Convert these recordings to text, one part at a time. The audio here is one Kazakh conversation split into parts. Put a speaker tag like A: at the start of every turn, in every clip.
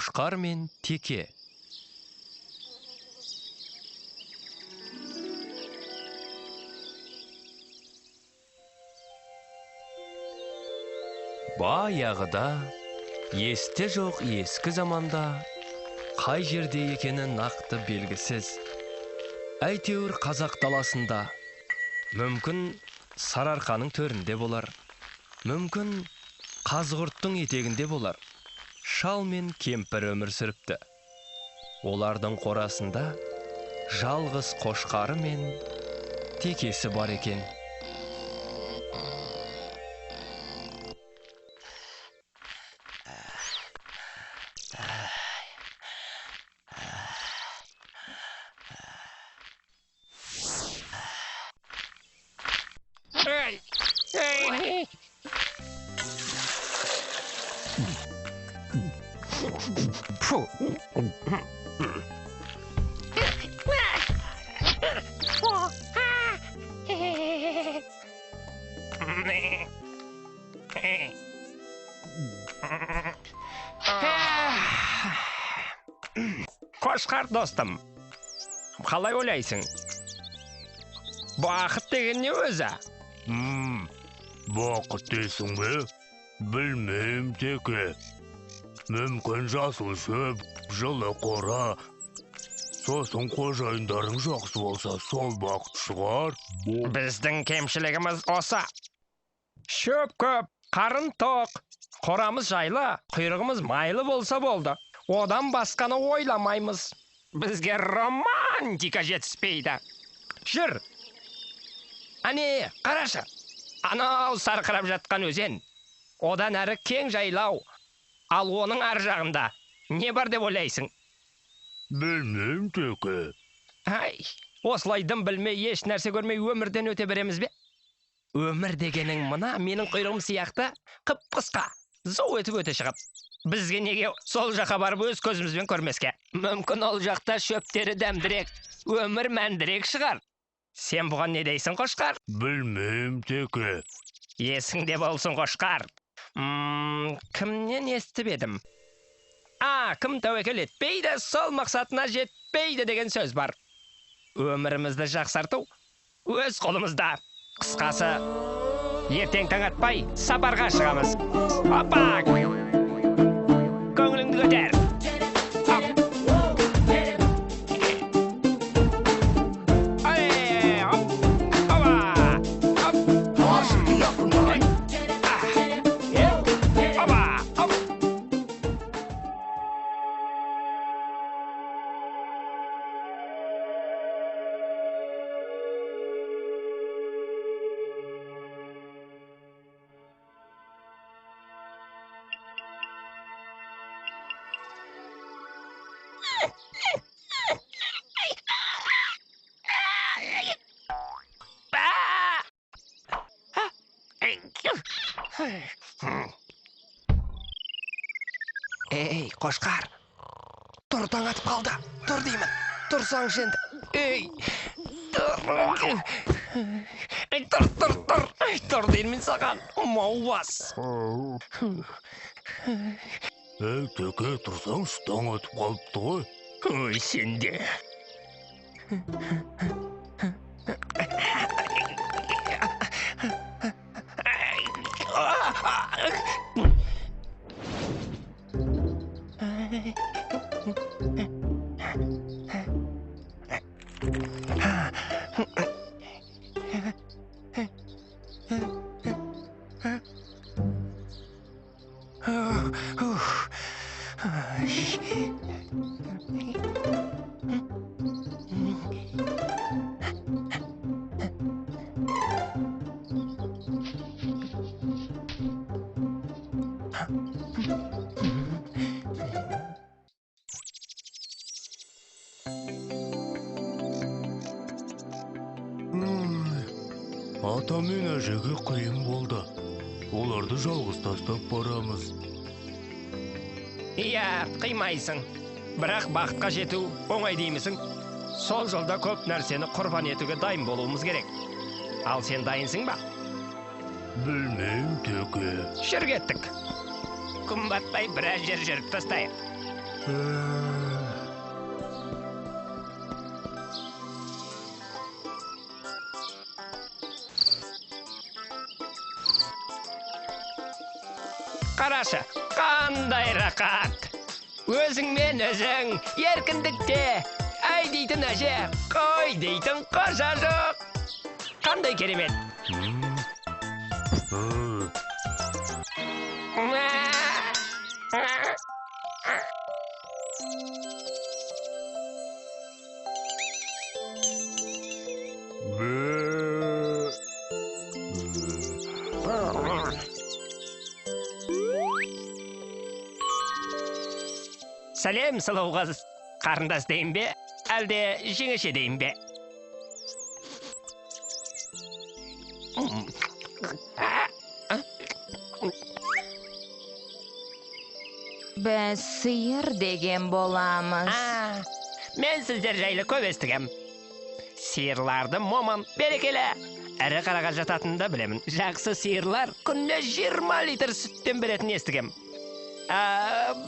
A: Қошқар мен Теке. Баяғыда, есте жоқ ескі заманда, қай жерде екені нақты белгісіз. Әйтеуір қазақ даласында, мүмкін сарыарқаның төрінде болар, мүмкін қазғұрттың етегінде болар. Шал мен кемпір өмір сүріпті. Олардың қорасында жалғыз қошқары мен Текесі бар екен.
B: Қошқар достым, қалай ойлайсың? Бақыт деген не өзі?
C: Бақыт дейсің бе? Білмейм, Теке. Мүмкін жасыл шөп, жылы қора, сосын қожайындарың жақсы болса, сол бақыт шығар.
B: Біздің кемшілігіміз осы. Шөп көп, қарын тоқ, қорамыз жайлы, құйрығымыз майлы болса болды. Одан басқаны ойламаймыз. Бізге романтика жетіспейді. Жүр. Әне, қарашы. Анау сарқырап жатқан өзен. Одан әрі кең жайлау. Ал оның ар жағында не бар деп ойлайсың?
C: Білмейм, Теке.
B: Ай, осылай дым білмей, еш нәрсе көрмей өмірден өте береміз бе? Өмір дегенің мына менің құйрығым сияқты қып-қысқа, зау етіп өте шығып. Бізге неге сол жаққа барып өз көзімізбен көрмеске? Мүмкін ол жақта шөптері дәмдірек, өмір мәндірек шығар. Сен бұған не дейсің, қошқар?
C: Білмейм, Теке.
B: Есіңде болсын, қошқар. Кімнен естіп едім? Кім тәуекел етпейді, сол мақсатына жетпейді деген сөз бар. Өмірімізді жақсарту өз қолымызда. Қысқасы, ертең таң атпай сапарға шығамыз. Опа! Көңіліңді көтер. Ей, қошқар, тұр, таң атып қалды. Тұр деймін, тұрсаң енді. Ей, тұр деймін саған, маубас.
C: Ей, Теке, тұрсаңшы, таң атып қалыпты ғой.
B: Ой, сенде.
C: Ата мен әжеге қиын болды. Оларды жалғыз тастап барамыз.
B: Иә, қимайсың. Бірақ бақытқа жету оңай деймісің? Сол жолда көп нәрсені құрбан етуге дайын болуымыз керек. Ал сен дайынсың ба?
C: Білмейм, Теке.
B: Жүр кеттік. Күн батпай біраз жер жүріп тастайық. Қарашы, қандай рақат. Өзіңмен өзің, еркіндікте. Әй дейтін әже, қой дейтін қожа жоқ. Қандай керемет. Сәлем, сұлу қыз. Қарындас дейін бе, әлде жеңеше дейін бе?
D: Біз сиыр деген боламыз.
B: Мен сіздер жайлы көп естігем. Сиырларды момын, берекелі. Әрі қараға жататынын да білемін. Жақсы сиырлар күнде 20 литр сүттен беретін естігем.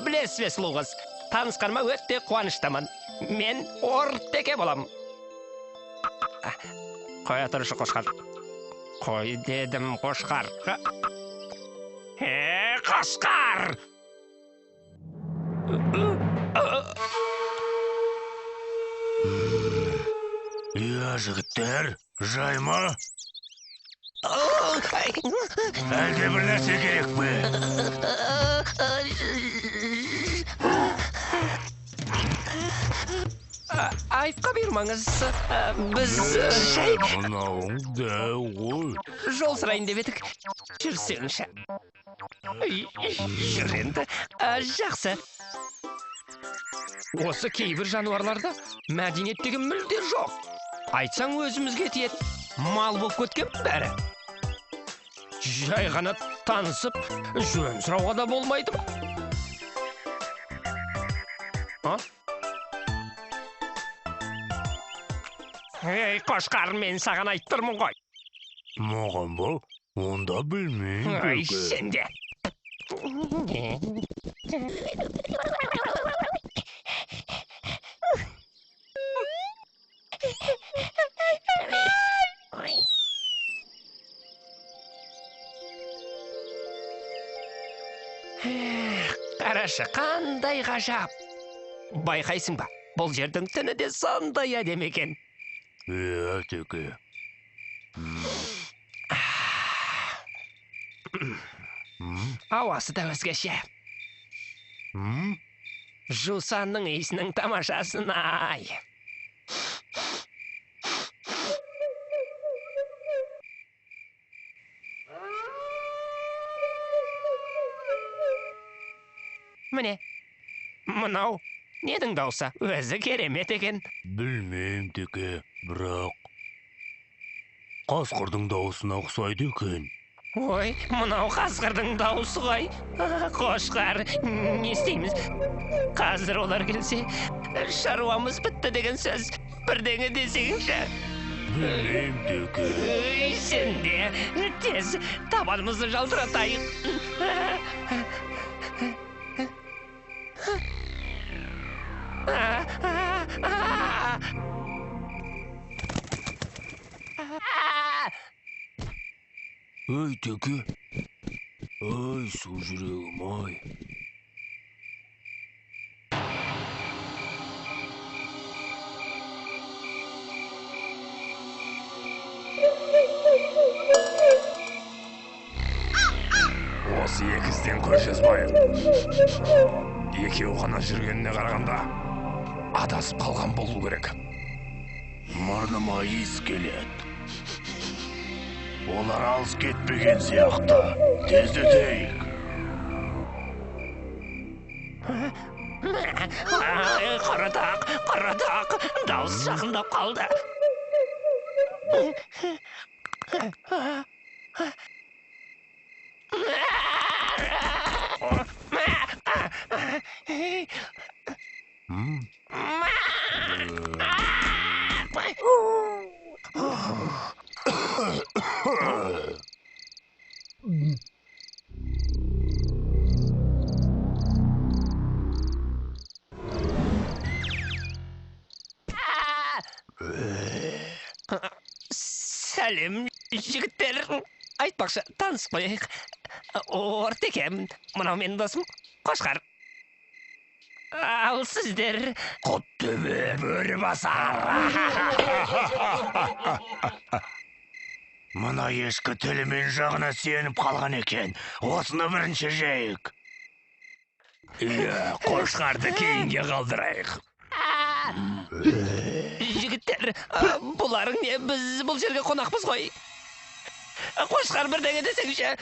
B: Білесіз бе, сұлу қыз? Танысқаныма өтте қуаныштамын. Мен Ортеке болам. Қоя тұрышы, қошқар. Қой дедім, қошқар. Қошқар!
C: Я, жігіттер, жайма? Әлде бір нәрсе керек пе?
B: Айыпқа бұйырмаңыз. Біз шай...
C: Мынауың дәу ғой.
B: Жол сұрайын деп едік. Жүрсеңші. Жүр енді. Жақсы. Осы кейбір жануарларда мәдениет деген мүлде жоқ. Айтсаң өзімізге тиет. Мал болып кеткен бәрі. Жай ғана танысып, жөн сұрауға да болмайды ма? Ей, қошқар, мен саған айттырмын ғой.
C: Маған ба? Онда білмеймін.
B: Ай, сен де. Қарашы, қандай ғажап. Байқайсың ба, бұл жердің түні де сондай әдемі екен.
C: Теке.
B: Ауасы да өзгеше. Жусанның иісінің тамашасын ай. Міне, мынау недің даусы? Өзі керемет екен.
C: Білмеймін, теке, бірақ қасқырдың дауысына ұқсайды екен.
B: Ой, мынау қасқырдың дауысы ғой. Қошқар, не істейміз? Қазір олар келсе, шаруамыз бітті деген сөз. Бірдеңе десеңші.
C: Білмеймін, теке.
B: Ой, сен де, тез табанымызды жалтыратайық.
C: Ой, теке. Ой, су жүрегім, ай.
E: Осы екізден көршес бай. Екеу ғана жүргеніне қарағанда адасып қалған болу керек.
C: Мұрныма иіс келеді. Олар алыс кетпеген сияқты. Тездетейік.
B: Қаратақ, дауыс жақындап қалды. Сәлем, жігіттер. Айтпақшы, таныс қойық. Ортекем, мынау менің досым Қошқар. Ал сіздер...
E: Құт төбе бөрі басар. Мына ешкі тілімен жағына сеніп қалған екен. Осыны бірінші жейік. Қошқарды кейінге қалдырайық.
B: Жігіттер, бұларың не? Біз бұл жерге қонақпыз ғой. Қошқар бірдеңе десеңші.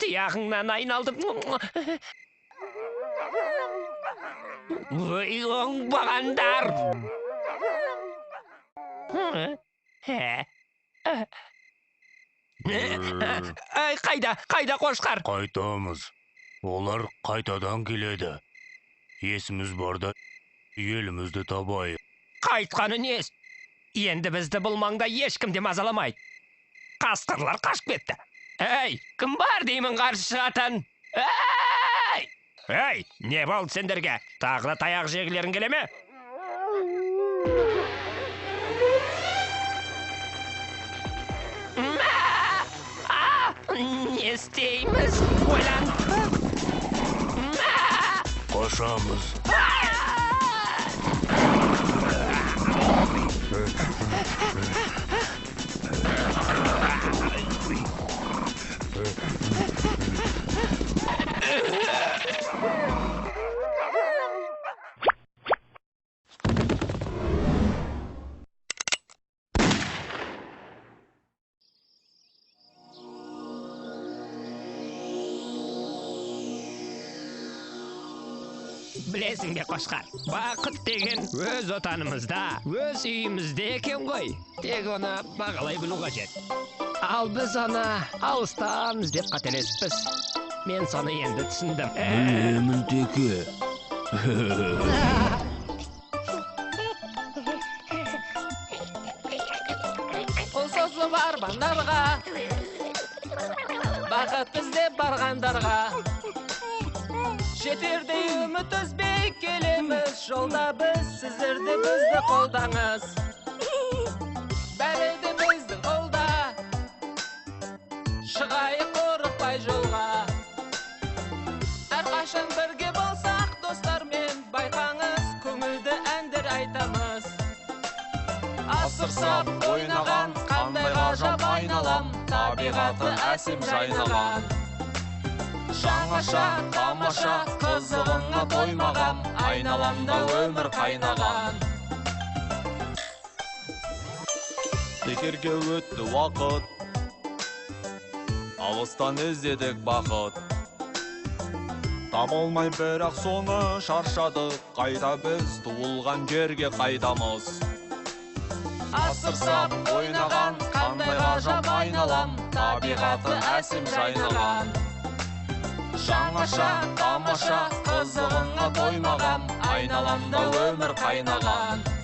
B: Тұяғыңнан айналдым. Ой, оңбағандар. Қайда Қошқар?
C: Қайтамыз. Олар қайтадан келеді. Есіміз барда елімізді табайық.
B: Қайтқаны нес? Енді бізді бұл маңда ешкім де мазаламайды. Қасқырлар қашып кетті. Эй, кім бар деймін қарсы шығатын? Эй, не болды сендерге? Тағы да таяқ жегілерің келе ме? Не істейміз? Ойлан.
C: Қашамыз.
B: Білесің бе Қошқар, бақыт деген өз отанымызда, өз үйімізде екен ғой. Тек оны бағалай білу қажет. Ал біз оны алыстан іздеп қателеспіз. Мен соны енді түсіндім.
C: Білеміздеке.
F: Ұлсызы бар бандарға, бақыт іздеп барғандарға. Жетердей үміт үзбей келеміз, жолда біз, сіздерде бізді қолдаңыз. Бәрі де біздің қолда, шығайық қорықпай жолға. Әрқашан бірге болсақ достармен, байқаңыз, көңілді әндер айтамыз. Асыр-сап ойнаған, қандай ғажап айналам, табиғаты әсем жайнаған. Жаңаша, тамаша, қызығыңа тоймағам, айналамда өмір қайнаған.
G: Бекерге өтті уақыт, алыстан іздедік бақыт. Табылмай бірақ соны шаршадық, қайта біз туылған жерге қайтамыз.
F: Асыр-сап ойнаған, қандай ғажап айналам, табиғаты әсем жайнаған.
G: жаңаша тамаша қызығыңа тоймағам айналамда өмір қайнаған